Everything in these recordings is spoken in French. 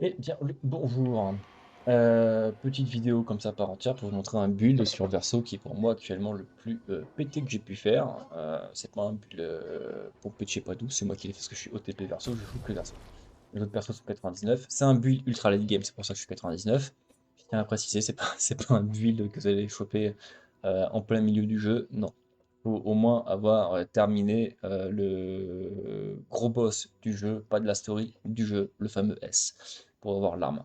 Et bien le bonjour. Petite vidéo comme ça par entière pour vous montrer un build sur Verso qui est pour moi actuellement le plus pété que j'ai pu faire. C'est pas un build pompé de je sais pas d'où, c'est moi qui l'ai fait parce que je suis OTP Verso, je joue que Verso. Les autres persos sont 99. C'est un build ultra late game, c'est pour ça que je suis 99. Je tiens à préciser, c'est pas, c'est pas un build que vous allez choper en plein milieu du jeu, non. Faut au moins avoir terminé le gros boss du jeu, pas de la story, du jeu, le fameux S, pour avoir l'arme.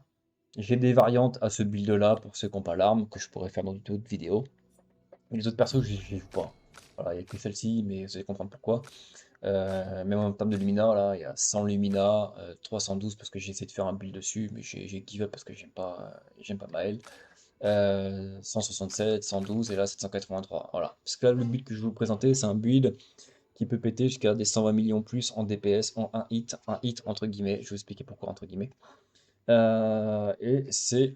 J'ai des variantes à ce build là pour ceux qui n'ont pas l'arme, que je pourrais faire dans d'autres vidéos. Mais les autres persos, j'y joue pas. Voilà, il n'y a que celle-ci, mais vous allez comprendre pourquoi. Même en termes de Lumina, là, il y a 100 Lumina, 312 parce que j'ai essayé de faire un build dessus, mais j'ai give up parce que j'aime pas Maël. 167, 112 et là 783. Voilà. Parce que là, le build que je vais vous présenter, c'est un build qui peut péter jusqu'à des 120 millions plus en DPS en un hit entre guillemets. Je vais vous expliquer pourquoi entre guillemets. Et c'est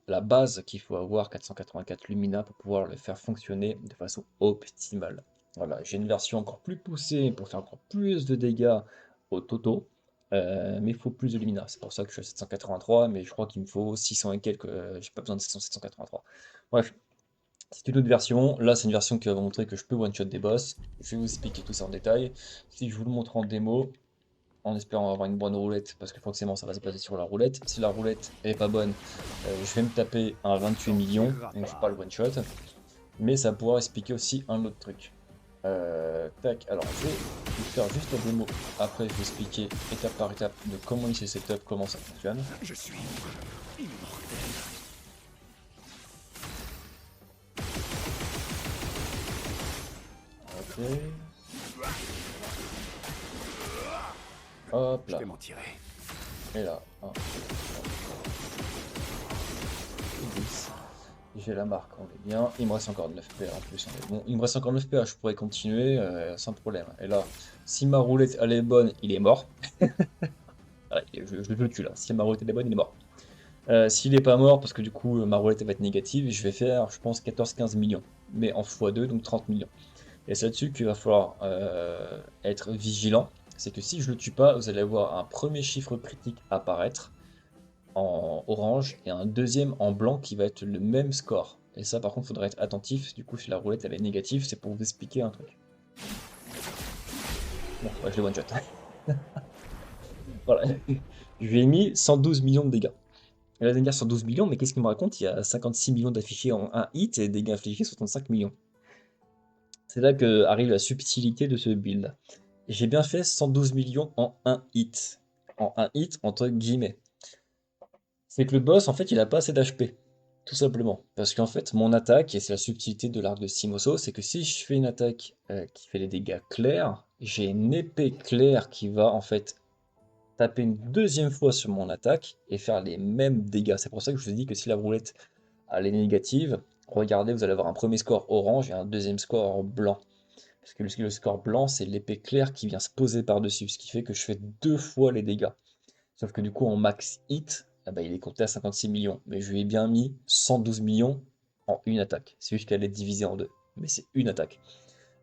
la base qu'il faut avoir 484 Lumina pour pouvoir le faire fonctionner de façon optimale. Voilà, j'ai une version encore plus poussée pour faire encore plus de dégâts au Toto, mais il faut plus de Lumina. C'est pour ça que je suis à 783, mais je crois qu'il me faut 600 et quelques. J'ai pas besoin de 700, 783. Bref, c'est une autre version. Là, c'est une version qui va vous montrer que je peux one-shot des boss. Je vais vous expliquer tout ça en détail. Si je vous le montre en démo, en espérant avoir une bonne roulette, parce que forcément ça va se baser sur la roulette. Si la roulette est pas bonne, je vais me taper un 28 T'en millions, tireras donc je pas le pas. one shot, mais ça pourra expliquer aussi un autre truc. Tac, alors je vais vous faire juste la démo, après je vais expliquer étape par étape de comment il se setup, comment ça fonctionne. Je suis immortel. Ok, hop Je là, vais m'en tirer. et là, 1, 10. J'ai la marque, on est bien. Il me reste encore 9 PA en plus, on est bon. Il me reste encore 9 PA, je pourrais continuer sans problème. Et là, si ma roulette elle est bonne, il est mort. Voilà, je le tue là. Si ma roulette elle est bonne, il est mort. S'il est pas mort, parce que du coup ma roulette elle va être négative, je vais faire, je pense, 14-15 millions. Mais en x2, donc 30 millions. Et c'est là-dessus qu'il va falloir être vigilant. C'est que si je le tue pas, vous allez avoir un premier chiffre critique apparaître en orange et un deuxième en blanc qui va être le même score. Et ça, par contre, il faudra être attentif. Du coup, si la roulette elle est négative, c'est pour vous expliquer un truc. Bon, bah, je l'ai one shot. Voilà. Je lui ai mis 112 millions de dégâts. Et là, dégâts 112 millions, mais qu'est-ce qu'il me raconte? Il y a 56 millions d'affichés en un hit et dégâts affichés 65 millions. C'est là que arrive la subtilité de ce build. J'ai bien fait 112 millions en un hit. En un hit, entre guillemets. C'est que le boss, en fait, il a pas assez d'HP. Tout simplement. Parce qu'en fait, mon attaque, et c'est la subtilité de l'arc de Simoso, c'est que si je fais une attaque qui fait des dégâts clairs, j'ai une épée claire qui va en fait taper une deuxième fois sur mon attaque et faire les mêmes dégâts. C'est pour ça que je vous ai dit que si la roulette elle est négative, regardez, vous allez avoir un premier score orange et un deuxième score blanc. Parce que le score blanc, c'est l'épée claire qui vient se poser par-dessus, ce qui fait que je fais deux fois les dégâts. Sauf que du coup, en max hit, ah bah, il est compté à 56 millions. Mais je lui ai bien mis 112 millions en une attaque. C'est juste qu'elle est divisée en deux. Mais c'est une attaque.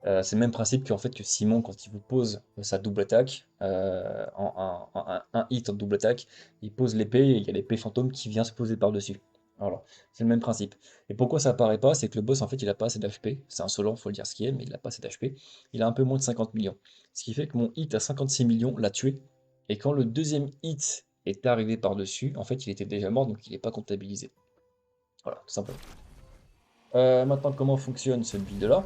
C'est le même principe qu'en fait que Simon, quand il vous pose sa double attaque, un hit en double attaque, il pose l'épée et il y a l'épée fantôme qui vient se poser par-dessus. Voilà, c'est le même principe. Et pourquoi ça apparaît pas? C'est que le boss, en fait, il a pas assez d'HP. C'est insolent, faut le dire ce qui est, mais il a pas assez d'HP. Il a un peu moins de 50 millions. Ce qui fait que mon hit à 56 millions l'a tué. Et quand le deuxième hit est arrivé par-dessus, en fait, il était déjà mort, donc il n'est pas comptabilisé. Voilà, tout simplement. Maintenant, comment fonctionne ce build-là?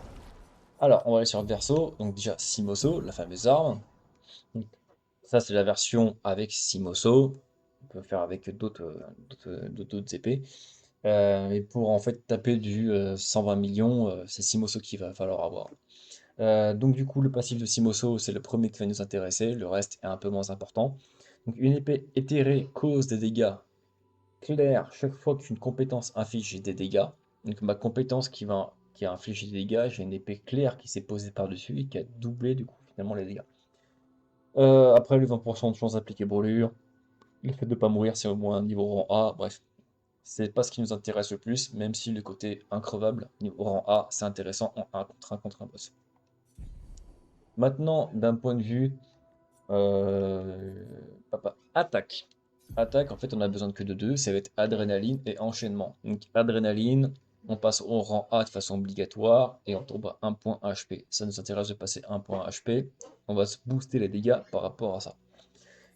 Alors, on va aller sur le verso. Donc déjà, Simoso, la fameuse arme. Donc, ça, c'est la version avec Simoso. On peut faire avec d'autres épées. Et pour en fait taper du 120 millions, c'est Simoso qu'il va falloir avoir. Donc du coup, le passif de Simoso, c'est le premier qui va nous intéresser. Le reste est un peu moins important. Donc une épée éthérée cause des dégâts clairs chaque fois qu'une compétence inflige des dégâts. Donc ma compétence qui a infligé des dégâts, j'ai une épée claire qui s'est posée par-dessus et qui a doublé du coup finalement les dégâts. Après les 20% de chance d'appliquer brûlure, le fait de ne pas mourir c'est au moins un niveau rang A, bref. C'est pas ce qui nous intéresse le plus, même si le côté increvable, niveau rang A, c'est intéressant en 1 contre un boss. Maintenant, d'un point de vue attaque. Attaque, en fait, on a besoin que de deux, ça va être adrénaline et enchaînement. Donc adrénaline, on passe au rang A de façon obligatoire et on tombe à 1 point HP. Ça nous intéresse de passer 1 point HP, on va se booster les dégâts par rapport à ça.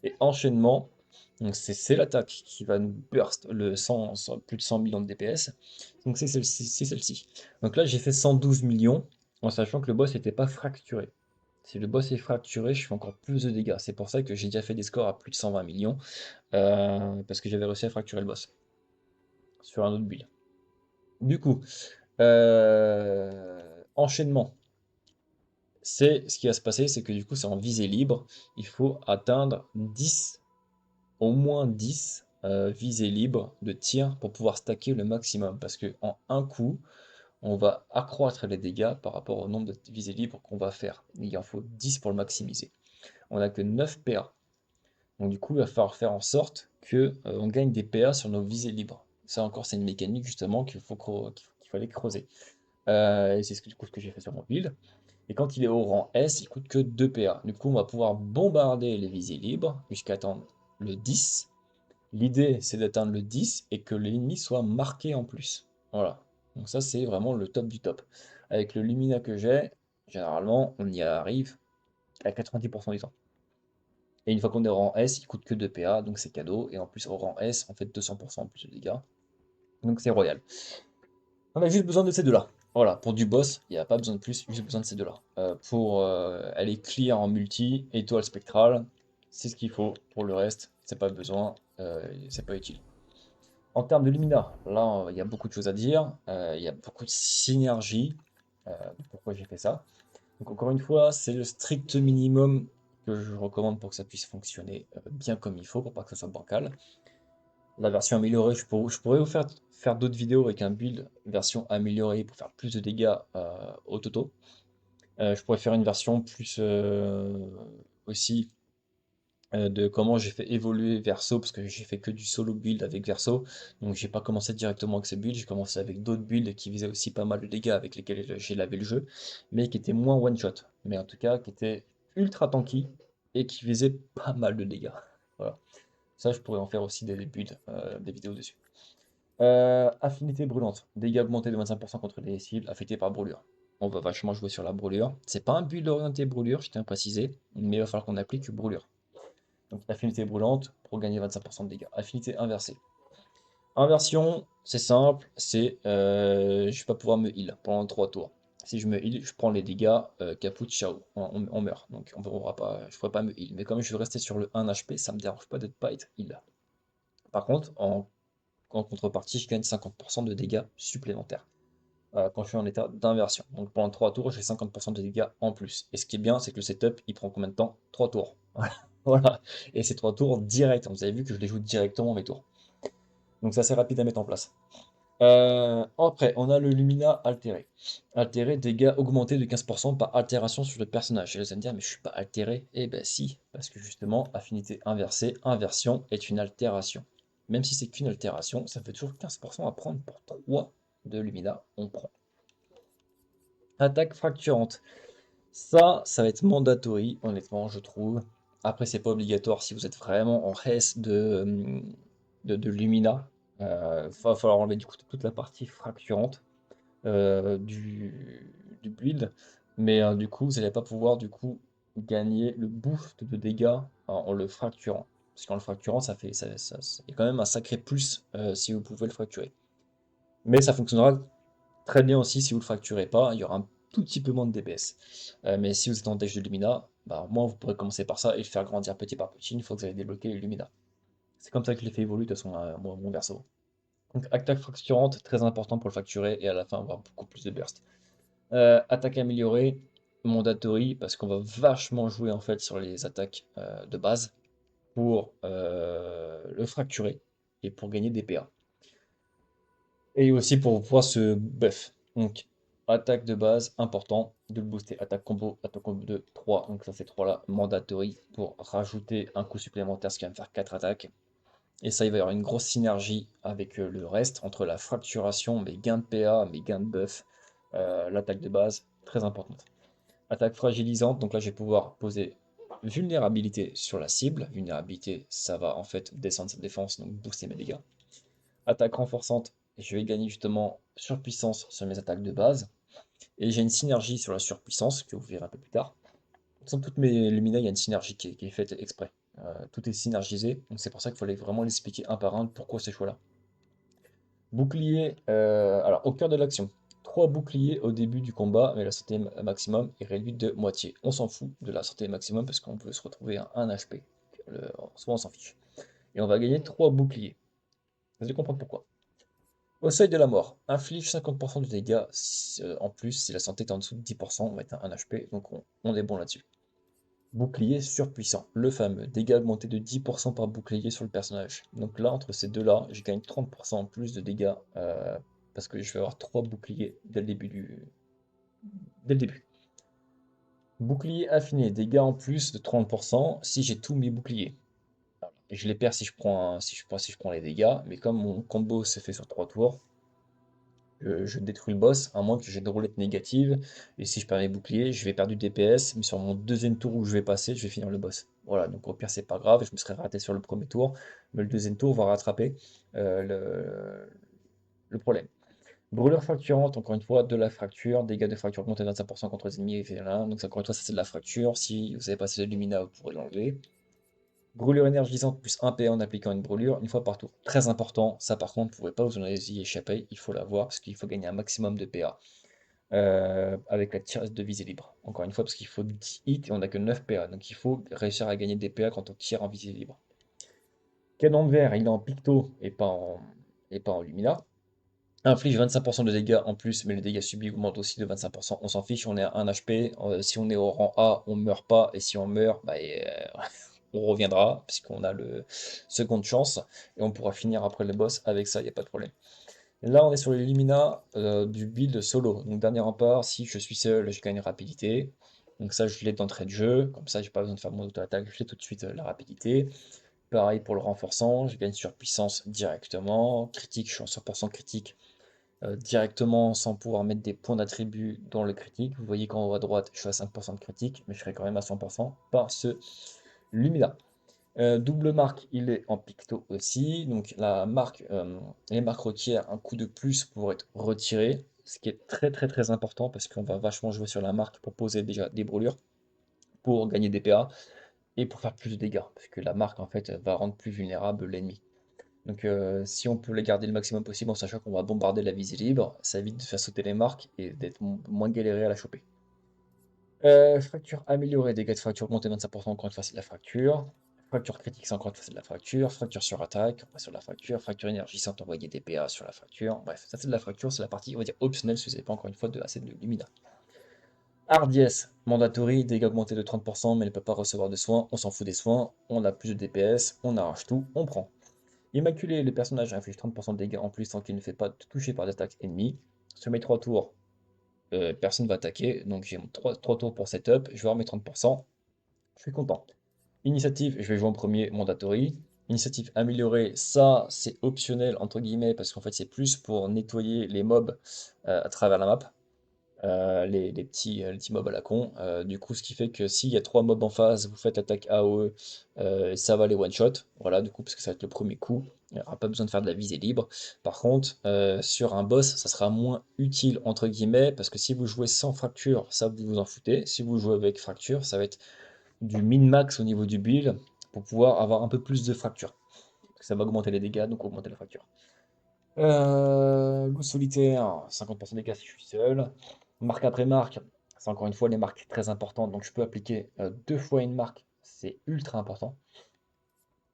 Et enchaînement, donc c'est l'attaque qui va nous burst le 100, plus de 100 millions de DPS. Donc c'est celle-ci, c'est celle-ci. Donc là j'ai fait 112 millions en sachant que le boss n'était pas fracturé. Si le boss est fracturé, je fais encore plus de dégâts. C'est pour ça que j'ai déjà fait des scores à plus de 120 millions. Parce que j'avais réussi à fracturer le boss sur un autre build. Du coup, enchaînement. C'est ce qui va se passer, c'est que du coup c'est en visée libre. Il faut atteindre 10, au moins 10 visées libres de tir pour pouvoir stacker le maximum. Parce que en un coup, on va accroître les dégâts par rapport au nombre de visées libres qu'on va faire. Il en faut 10 pour le maximiser. On n'a que 9 PA. Donc du coup, il va falloir faire en sorte que on gagne des PA sur nos visées libres. Ça encore, c'est une mécanique justement qu'il fallait creuser. Et c'est ce que j'ai fait sur mon build. Et quand il est au rang S, il coûte que 2 PA. Du coup, on va pouvoir bombarder les visées libres jusqu'à atteindre le 10. L'idée, c'est d'atteindre le 10 et que l'ennemi soit marqué en plus. Voilà. Donc ça, c'est vraiment le top du top. Avec le Lumina que j'ai, généralement, on y arrive à 90% du temps. Et une fois qu'on est au rang S, il coûte que 2 PA, donc c'est cadeau. Et en plus, au rang S, on fait 200% en plus de dégâts. Donc c'est royal. On a juste besoin de ces deux-là. Voilà, pour du boss, il n'y a pas besoin de plus, juste besoin de ces deux-là. Pour aller clear en multi, étoile spectrale, c'est ce qu'il faut. Pour le reste, c'est pas besoin, c'est pas utile. En termes de Lumina, là, il y a beaucoup de choses à dire. Il y a beaucoup de synergie. Pourquoi j'ai fait ça? Donc encore une fois, c'est le strict minimum que je recommande pour que ça puisse fonctionner bien comme il faut, pour pas que ça soit bancal. La version améliorée, je pourrais vous faire d'autres vidéos avec un build version améliorée pour faire plus de dégâts au toto. Je pourrais faire une version plus aussi de comment j'ai fait évoluer Verso, parce que j'ai fait que du solo build avec Verso, donc j'ai pas commencé directement avec ce build, j'ai commencé avec d'autres builds qui faisaient aussi pas mal de dégâts avec lesquels j'ai lavé le jeu, mais qui étaient moins one shot, mais en tout cas qui étaient ultra tanky et qui faisaient pas mal de dégâts. Voilà. Ça, je pourrais en faire aussi des builds, des vidéos dessus. Affinité brûlante. Dégâts augmentés de 25% contre les cibles affectées par brûlure. On va vachement jouer sur la brûlure. C'est pas un build orienté brûlure, je tiens à préciser, mais il va falloir qu'on applique brûlure. Donc affinité brûlante pour gagner 25% de dégâts. Affinité inversée. Inversion, c'est simple, c'est je vais pas pouvoir me heal pendant 3 tours. Si je me heal, je prends les dégâts, caput, ciao, on meurt. Donc on pourra pas, je ne pourrai pas me heal. Mais comme je veux rester sur le 1 HP, ça me dérange pas d'être pas être heal. Par contre, en contrepartie, je gagne 50% de dégâts supplémentaires quand je suis en état d'inversion. Donc pendant 3 tours, j'ai 50% de dégâts en plus. Et ce qui est bien, c'est que le setup, il prend combien de temps? 3 tours. Voilà. Et c'est 3 tours direct. Vous avez vu que je les joue directement mes tours. Donc c'est assez rapide à mettre en place. Après, on a le Lumina altéré. Altéré, dégâts augmentés de 15% par altération sur le personnage. Et là, vous allez me dire, mais je suis pas altéré. Eh ben si, parce que justement, affinité inversée, inversion est une altération. Même si c'est qu'une altération, ça fait toujours 15% à prendre pour 3 de Lumina, on prend. Attaque fracturante. Ça va être mandatory, honnêtement, je trouve. Après, c'est pas obligatoire si vous êtes vraiment en reste de Lumina. Va falloir enlever du coup toute la partie fracturante du build. Mais du coup, vous n'allez pas pouvoir du coup gagner le boost de dégâts en le fracturant. Parce qu'en le fracturant, il y a quand même un sacré plus si vous pouvez le fracturer. Mais ça fonctionnera très bien aussi si vous le fracturez pas, il y aura un tout petit peu moins de DPS. Mais si vous êtes en deck de Lumina, bah, au moins vous pourrez commencer par ça et le faire grandir petit par petit une fois que vous avez débloqué les Lumina. C'est comme ça que je l'ai fait évoluer de toute façon mon perso. Donc attaque fracturante, très important pour le fracturer et à la fin avoir beaucoup plus de burst. Attaque améliorée, mandatory, parce qu'on va vachement jouer en fait sur les attaques de base pour le fracturer et pour gagner des PA. Et aussi pour pouvoir se buff. Donc, attaque de base, important de le booster. Attaque combo de 3. Donc, ça, c'est 3 là, mandatory pour rajouter un coup supplémentaire, ce qui va me faire 4 attaques. Et ça, il va y avoir une grosse synergie avec le reste, entre la fracturation, mes gains de PA, mes gains de buff, l'attaque de base, très importante. Attaque fragilisante, donc là, je vais pouvoir poser vulnérabilité sur la cible. Vulnérabilité, ça va en fait descendre sa défense, donc booster mes dégâts. Attaque renforçante, je vais gagner justement surpuissance sur mes attaques de base. Et j'ai une synergie sur la surpuissance, que vous verrez un peu plus tard. Dans toutes mes Lumina, il y a une synergie qui est faite exprès. Tout est synergisé, donc c'est pour ça qu'il fallait vraiment l'expliquer un par un pourquoi ces choix-là. Bouclier, alors au cœur de l'action, 3 boucliers au début du combat, mais la santé maximum est réduite de moitié. On s'en fout de la santé maximum parce qu'on peut se retrouver à 1 HP. Souvent on s'en fiche. Et on va gagner 3 boucliers. Vous allez comprendre pourquoi. Au seuil de la mort, inflige 50% de dégâts en plus si la santé est en dessous de 10%, on va être à 1 HP, donc on est bon là-dessus. Bouclier surpuissant, le fameux, dégâts augmentés de 10% par bouclier sur le personnage. Donc là, entre ces deux-là, je gagne 30% en plus de dégâts parce que je vais avoir 3 boucliers dès le début. Bouclier affiné, dégâts en plus de 30% si j'ai tous mes boucliers. Et je les perds si je prends les dégâts, mais comme mon combo s'est fait sur 3 tours, je détruis le boss, à moins que j'ai une roulette négative. Et si je perds mes boucliers, je vais perdre du DPS, mais sur mon deuxième tour où je vais passer, je vais finir le boss. Voilà, donc au pire, c'est pas grave, je me serais raté sur le premier tour, mais le deuxième tour va rattraper le problème. Brûlure fracturante, encore une fois, de la fracture, dégâts de fracture augmentés de 25% contre les ennemis, et voilà. Donc encore une fois, ça c'est de la fracture. Si vous avez passé de Lumina, vous pourrez l'enlever. Brûlure énergisante plus 1 PA en appliquant une brûlure une fois par tour. Très important, ça par contre, vous ne pouvez pas vous en y échapper, il faut l'avoir parce qu'il faut gagner un maximum de PA. Avec la tirette de visée libre. Encore une fois, parce qu'il faut 10 hits et on n'a que 9 PA. Donc il faut réussir à gagner des PA quand on tire en visée libre. Canon de verre, il est en picto et pas en lumina. Inflige 25% de dégâts en plus, mais les dégâts subis augmentent aussi de 25%. On s'en fiche, on est à 1 HP. Si on est au rang A, on meurt pas. Et si on meurt, bah, on reviendra, puisqu'on a le seconde chance. Et on pourra finir après le boss avec ça, il n'y a pas de problème. Là, on est sur l'Illumina du build solo. Donc, dernier rempart, si je suis seul, je gagne rapidité. Donc, ça, je l'ai d'entrée de jeu. Comme ça, j'ai pas besoin de faire mon auto-attaque, je fais tout de suite la rapidité. Pareil pour le renforçant, je gagne sur puissance directement. Critique, je suis en 100% critique directement sans pouvoir mettre des points d'attribut dans le critique. Vous voyez qu'en haut à droite, je suis à 5% de critique, mais je serai quand même à 100% par ce Lumina. Double marque, il est en picto aussi. Donc la marque, les marques requièrent un coup de plus pour être retiré, ce qui est très très très important parce qu'on va vachement jouer sur la marque pour poser déjà des brûlures, pour gagner des PA et pour faire plus de dégâts, parce que la marque en fait va rendre plus vulnérable l'ennemi. Donc si on peut les garder le maximum possible en sachant qu'on va bombarder la visée libre, ça évite de faire sauter les marques et d'être moins galéré à la choper. Fracture améliorée, dégâts de fracture augmentés 25%, encore une fois c'est de la fracture. Fracture critique, c'est encore une fois c'est de la fracture. Fracture sur attaque, on va sur la fracture. Fracture énergisante, envoyer des PA sur la fracture. Bref, ça c'est de la fracture, c'est la partie on va dire optionnelle si vous n'avez pas encore une fois assez de Lumina. Hardiesse, mandatory, dégâts augmentés de 30%, mais ne peut pas recevoir de soins. On s'en fout des soins, on a plus de DPS, on arrache tout, on prend. Immaculé, le personnage inflige 30% de dégâts en plus tant qu'il ne fait pas toucher par d'attaques ennemies. Sur mes 3 tours, personne ne va attaquer, donc j'ai 3 tours pour setup, je vais avoir mes 30%, je suis content. Initiative, je vais jouer en premier Mandatory. Initiative améliorée, ça c'est optionnel entre guillemets parce qu'en fait c'est plus pour nettoyer les mobs à travers la map. Les petits mobs à la con. Du coup, ce qui fait que s'il y a 3 mobs en phase, vous faites attaque AOE, ça va les one-shot. Voilà, du coup, parce que ça va être le premier coup. Il n'y aura pas besoin de faire de la visée libre. Par contre, sur un boss, ça sera moins utile, entre guillemets, parce que si vous jouez sans fracture, ça vous vous en foutez. Si vous jouez avec fracture, ça va être du min-max au niveau du build pour pouvoir avoir un peu plus de fracture. Parce que ça va augmenter les dégâts, donc augmenter la fracture. Loup solitaire, 50% des cas si je suis seul. Marque après marque, c'est encore une fois les marques très importantes, donc je peux appliquer 2 fois une marque, c'est ultra important.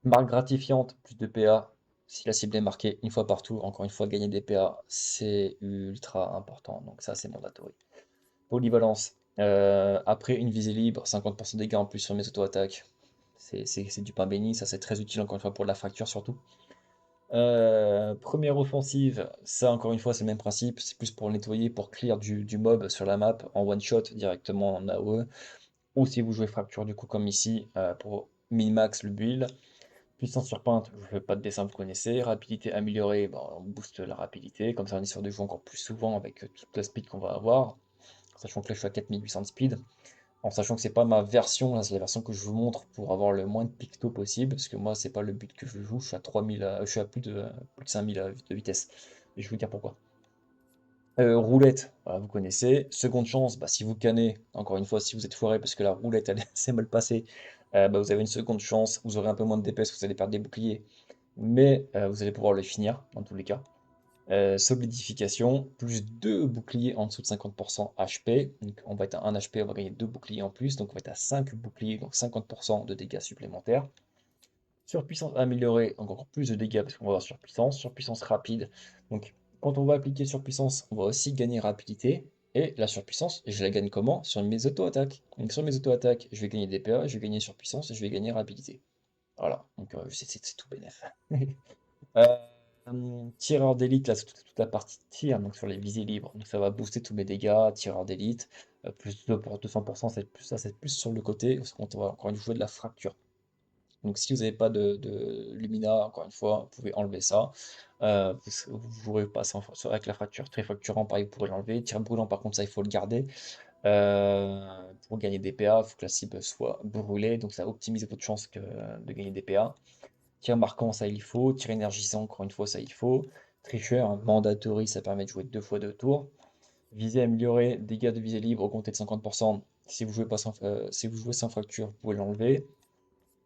Marque gratifiante, plus de PA, si la cible est marquée une fois par tour, encore une fois gagner des PA, c'est ultra important, donc ça c'est mandatory. Polyvalence, après une visée libre, 50% de dégâts en plus sur mes auto-attaques, c'est du pain béni, ça c'est très utile encore une fois pour la fracture surtout. Première offensive, ça encore une fois c'est le même principe, c'est plus pour nettoyer, pour clear du mob sur la map en one shot directement en AOE, ou si vous jouez fracture du coup comme ici pour min-max le build. Puissance sur peinte, je fais pas de dessin, vous connaissez. Rapidité améliorée, bah, on booste la rapidité, comme ça on est sûr de jouer encore plus souvent avec toute la speed qu'on va avoir, sachant que là je suis à 4800 de speed. En sachant que c'est pas ma version, là c'est la version que je vous montre pour avoir le moins de picto possible, parce que moi c'est pas le but que je joue, je suis à 3000, je suis à plus de 5000 de vitesse. Et je vais vous dire pourquoi. Roulette, voilà, vous connaissez. Seconde chance, bah, si vous cannez, encore une fois, si vous êtes foiré parce que la roulette elle s'est mal passée, bah, vous avez une seconde chance, vous aurez un peu moins de DPS, vous allez perdre des boucliers, mais vous allez pouvoir le finir dans tous les cas. Solidification, plus 2 boucliers en dessous de 50% HP. Donc on va être à 1 HP, on va gagner 2 boucliers en plus, donc on va être à 5 boucliers, donc 50% de dégâts supplémentaires. Surpuissance améliorée, encore plus de dégâts parce qu'on va avoir surpuissance. Surpuissance rapide, donc quand on va appliquer surpuissance, on va aussi gagner rapidité. Et la surpuissance, je la gagne comment? Sur mes auto-attaques. Donc sur mes auto-attaques, je vais gagner des PA, je vais gagner surpuissance et je vais gagner rapidité. Voilà, donc c'est tout bénef. Euh, tireur d'élite, là, c'est toute la partie tir, donc sur les visées libres. Donc ça va booster tous mes dégâts. Tireur d'élite, plus 2 pour 200%, c'est plus ça, c'est plus sur le côté, parce qu'on va encore une fois jouer de la fracture. Donc si vous n'avez pas de Lumina, encore une fois, vous pouvez enlever ça. Vous pourrez passer avec la fracture. Très fracturant, pareil, vous pourrez l'enlever. Tir brûlant, par contre, ça, il faut le garder. Pour gagner des PA, il faut que la cible soit brûlée, donc ça optimise votre chance de gagner des PA. Tir marquant, ça il faut. Tir énergisant, encore une fois, ça il faut. Tricheur, mandatory, ça permet de jouer 2 fois 2 tours. Visée améliorée, dégâts de visée libre augmentés de 50%. Si vous jouez sans fracture, vous pouvez l'enlever.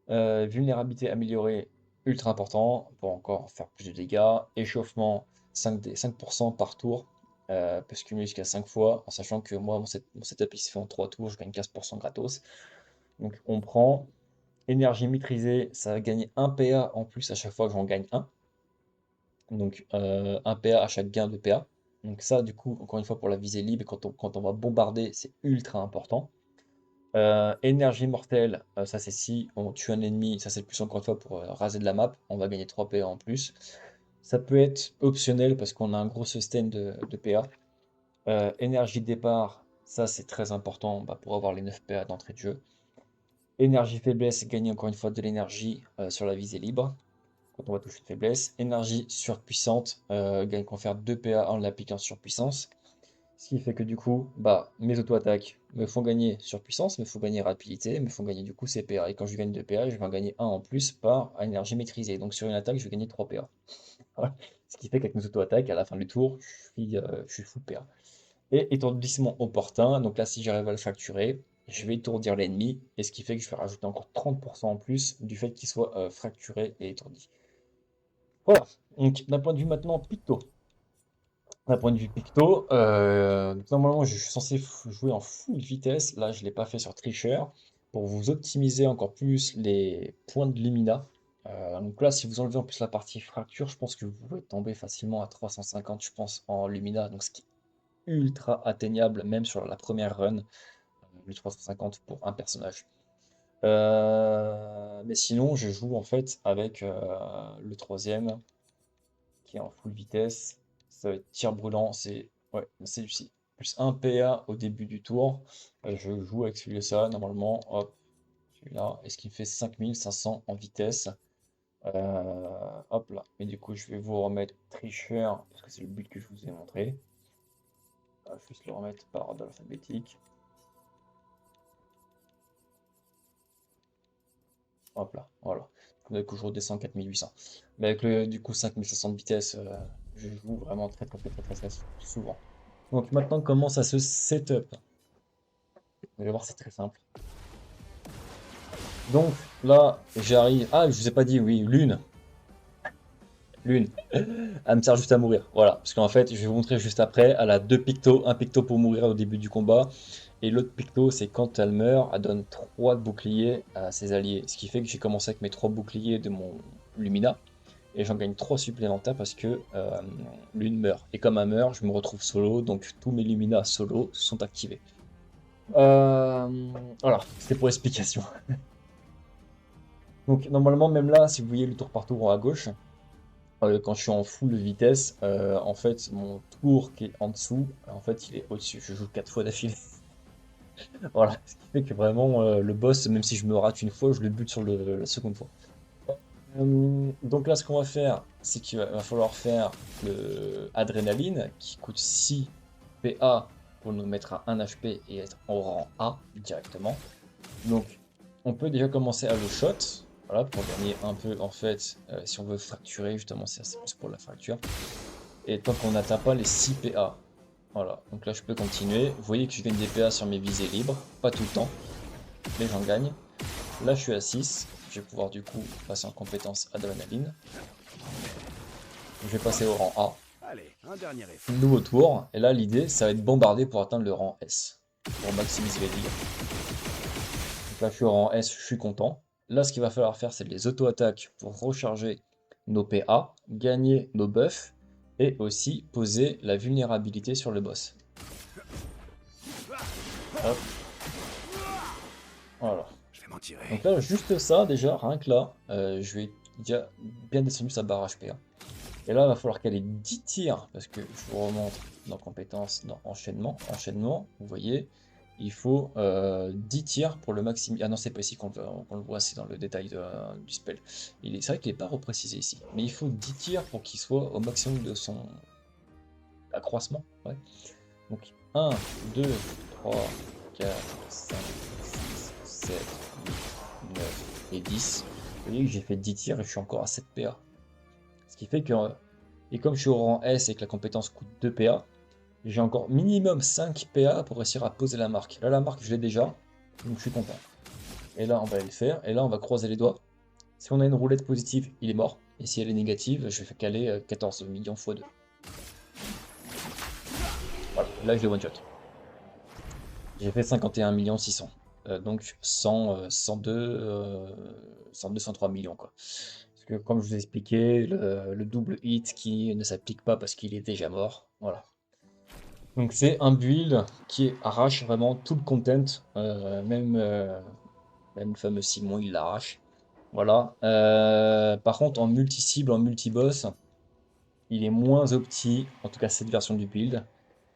Vulnérabilité améliorée, ultra important pour encore faire plus de dégâts. Échauffement, 5% par tour. Peut se cumuler jusqu'à 5 fois, en sachant que moi, mon setup il se fait en 3 tours, je gagne 15% gratos. Donc on prend. Énergie maîtrisée, ça va gagner 1 PA en plus à chaque fois que j'en gagne un. Donc 1 PA à chaque gain de PA. Donc ça, du coup, encore une fois, pour la visée libre, quand on va bombarder, c'est ultra important. Énergie mortelle, ça c'est si on tue un ennemi, ça c'est plus encore une fois pour raser de la map, on va gagner 3 PA en plus. Ça peut être optionnel parce qu'on a un gros sustain de PA. Énergie de départ, ça c'est très important bah, pour avoir les 9 PA d'entrée de jeu. Énergie faiblesse, gagner encore une fois de l'énergie sur la visée libre quand on va toucher une faiblesse. Énergie surpuissante, gagne qu'on faire 2 PA en l'appliquant surpuissance. Ce qui fait que du coup, bah, mes auto-attaques me font gagner surpuissance, me font gagner rapidité, me font gagner du coup ces PA. Et quand je gagne 2 PA, je vais en gagner un en plus par énergie maîtrisée. Donc sur une attaque, je vais gagner 3 PA. Voilà. Ce qui fait qu'avec mes auto-attaques, à la fin du tour, je suis full PA. Et étourdissement opportun, donc là si j'arrive à le fracturer, je vais étourdir l'ennemi, et ce qui fait que je vais rajouter encore 30% en plus du fait qu'il soit fracturé et étourdi. Voilà, donc d'un point de vue maintenant picto. D'un point de vue picto, donc normalement je suis censé jouer en full vitesse, là je ne l'ai pas fait sur tricheur, pour vous optimiser encore plus les points de Lumina. Donc là si vous enlevez en plus la partie fracture, je pense que vous pouvez tomber facilement à 350 je pense en Lumina, donc ce qui est ultra atteignable même sur la première run, le 350 pour un personnage. Mais sinon je joue en fait avec le troisième qui est en full vitesse. Ça va être tir brûlant, c'est ouais, c'est réussi. Plus 1 PA au début du tour. Je joue avec celui-là, normalement. Hop, celui-là. Et ce qui me fait 5500 en vitesse. Hop là. Et du coup, je vais vous remettre tricheur, parce que c'est le but que je vous ai montré. Je vais juste le remettre par ordre alphabétique. Hop là, voilà. Donc je redescends 4800. Mais avec le du coup 5500 de vitesse, je joue vraiment très souvent. Donc maintenant comment ça se setup? Vous allez voir, c'est très simple. Donc là, j'arrive. Ah, je vous ai pas dit, oui, lune. Lune. Elle me sert juste à mourir. Voilà. Parce qu'en fait, je vais vous montrer juste après. Elle a deux pictos. Un picto pour mourir au début du combat. Et l'autre picto, c'est quand elle meurt, elle donne 3 boucliers à ses alliés. Ce qui fait que j'ai commencé avec mes 3 boucliers de mon Lumina. Et j'en gagne 3 supplémentaires parce que l'une meurt. Et comme elle meurt, je me retrouve solo. Donc tous mes Lumina solo sont activés. Euh, voilà, c'était pour l'explication. Donc normalement, même là, si vous voyez le tour par tour à gauche, quand je suis en full vitesse, en fait, mon tour qui est en dessous, en fait, il est au-dessus. Je joue 4 fois d'affilée. Voilà, ce qui fait que vraiment, le boss, même si je me rate une fois, je le bute sur la seconde fois. Donc là, ce qu'on va faire, c'est qu'il va falloir faire le adrénaline qui coûte 6 PA pour nous mettre à 1 HP et être en rang A directement. Donc on peut déjà commencer à le shot, voilà, pour gagner un peu en fait, si on veut fracturer justement, c'est plus pour la fracture. Et tant qu'on n'atteint pas les 6 PA. Voilà, donc là je peux continuer. Vous voyez que je gagne des PA sur mes visées libres, pas tout le temps, mais j'en gagne. Là je suis à 6, je vais pouvoir du coup passer en compétence adrénaline. Je vais passer au rang A. Allez, un dernier effort. Nouveau tour, et là l'idée ça va être bombarder pour atteindre le rang S, pour maximiser les dégâts. Donc là je suis au rang S, je suis content. Là ce qu'il va falloir faire c'est les auto-attaques pour recharger nos PA, gagner nos buffs, et aussi poser la vulnérabilité sur le boss. Hop, voilà. Je vais m'en tirer. Donc là juste ça déjà, rien que là, je vais déjà bien descendu sa barre HP. Et là, il va falloir qu'elle ait 10 tirs, parce que je vous remonte dans compétences, dans enchaînement. Enchaînement, vous voyez, il faut 10 tirs pour le maximum. Ah non, c'est pas ici qu'on le voit, c'est dans le détail du spell. C'est vrai qu'il n'est pas reprécisé ici, mais il faut 10 tirs pour qu'il soit au maximum de son accroissement. Ouais. Donc 1, 2, 3, 4, 5, 6, 7, 8, 9 et 10. Vous voyez que j'ai fait 10 tirs et je suis encore à 7 PA. Ce qui fait que, et comme je suis au rang S et que la compétence coûte 2 PA, j'ai encore minimum 5 PA pour réussir à poser la marque. Là, la marque, je l'ai déjà, donc je suis content. Et là, on va aller le faire, et là, on va croiser les doigts. Si on a une roulette positive, il est mort. Et si elle est négative, je vais caler 14 millions x 2. Voilà, là, je l'ai one-shot. J'ai fait 51 millions 600. Donc 100, 102, 102, 103 millions, quoi. Parce que comme je vous ai expliqué, le double hit qui ne s'applique pas parce qu'il est déjà mort. Voilà. Donc c'est un build qui arrache vraiment tout le content, même le fameux Simon il l'arrache. Voilà. Par contre en multi-cible, en multi-boss, il est moins opti, en tout cas cette version du build,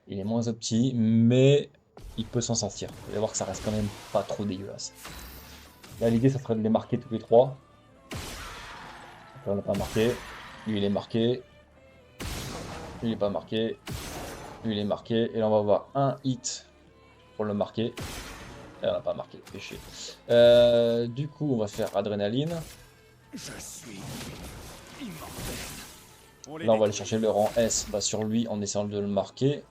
il est moins opti, mais il peut s'en sortir. Vous allez voir que ça reste quand même pas trop dégueulasse. Là l'idée ça serait de les marquer tous les trois. Là, on n'a pas marqué, lui il est marqué, lui il est pas marqué, lui il est marqué, et là on va avoir un hit pour le marquer. Elle n'a pas marqué, fait chier. Du coup, on va faire adrénaline. Je suis immortel. On les Là, on va aller détruit. chercher le rang S sur lui en essayant de le marquer.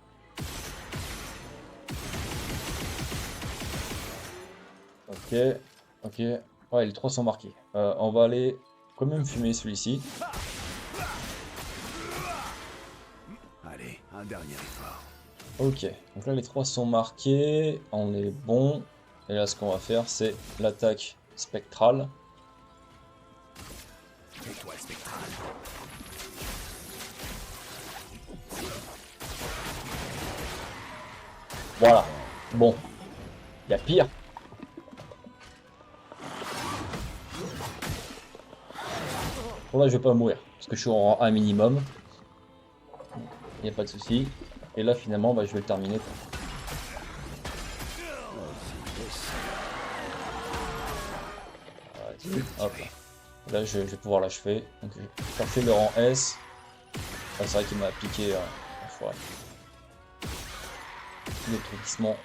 Ok, ok. Ouais, les trois sont marqués. On va aller quand même fumer celui-ci. Allez, un dernier effort. Ok, donc là, les trois sont marqués. On est bon. Et là, ce qu'on va faire, c'est l'attaque spectrale. Étoile spectrale. Voilà. Bon, il y a pire. Bon, là, je vais pas mourir. Parce que je suis en rang 1 minimum. Il n'y a pas de souci. Et là, finalement, bah, je vais le terminer. Vas-y, hop. Là, je vais pouvoir l'achever. Donc, je vais chercher le rang S. Ah, c'est vrai qu'il m'a piqué enfoiré. L'étourdissement.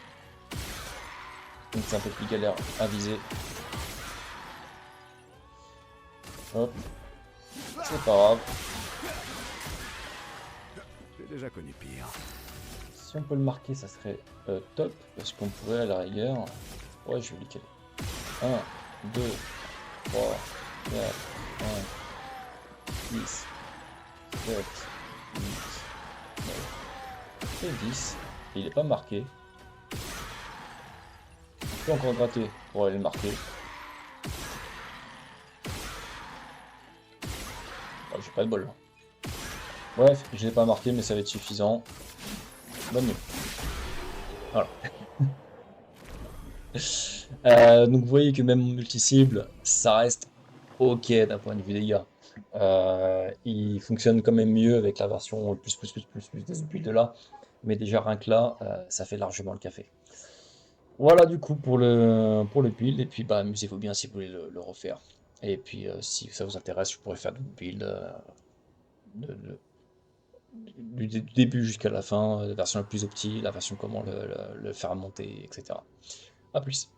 Donc, c'est un peu plus galère à viser. Hop. C'est pas grave. J'ai déjà connu pire. Si on peut le marquer, ça serait top. Parce qu'on pourrait, à la rigueur. Ouais, je vais lui caler. 1, 2, 3, 4, 5, 6, 7, 8, 9 et 10. Et il n'est pas marqué. Je peux encore gratter pour aller le marquer. Oh, j'ai pas de bol. Bref, je l'ai pas marqué, mais ça va être suffisant. Bonne nuit. Voilà. Donc vous voyez que même multi-cible, ça reste ok d'un point de vue dégâts. Il fonctionne quand même mieux avec la version plus de ce build-là. Mais déjà rien que là, ça fait largement le café. Voilà du coup pour le build. Et puis bah amusez-vous bien si vous voulez le refaire. Et puis si ça vous intéresse, je pourrais faire d'autres builds de, du début jusqu'à la fin, la version la plus opti, la version comment le faire monter, etc. A plus.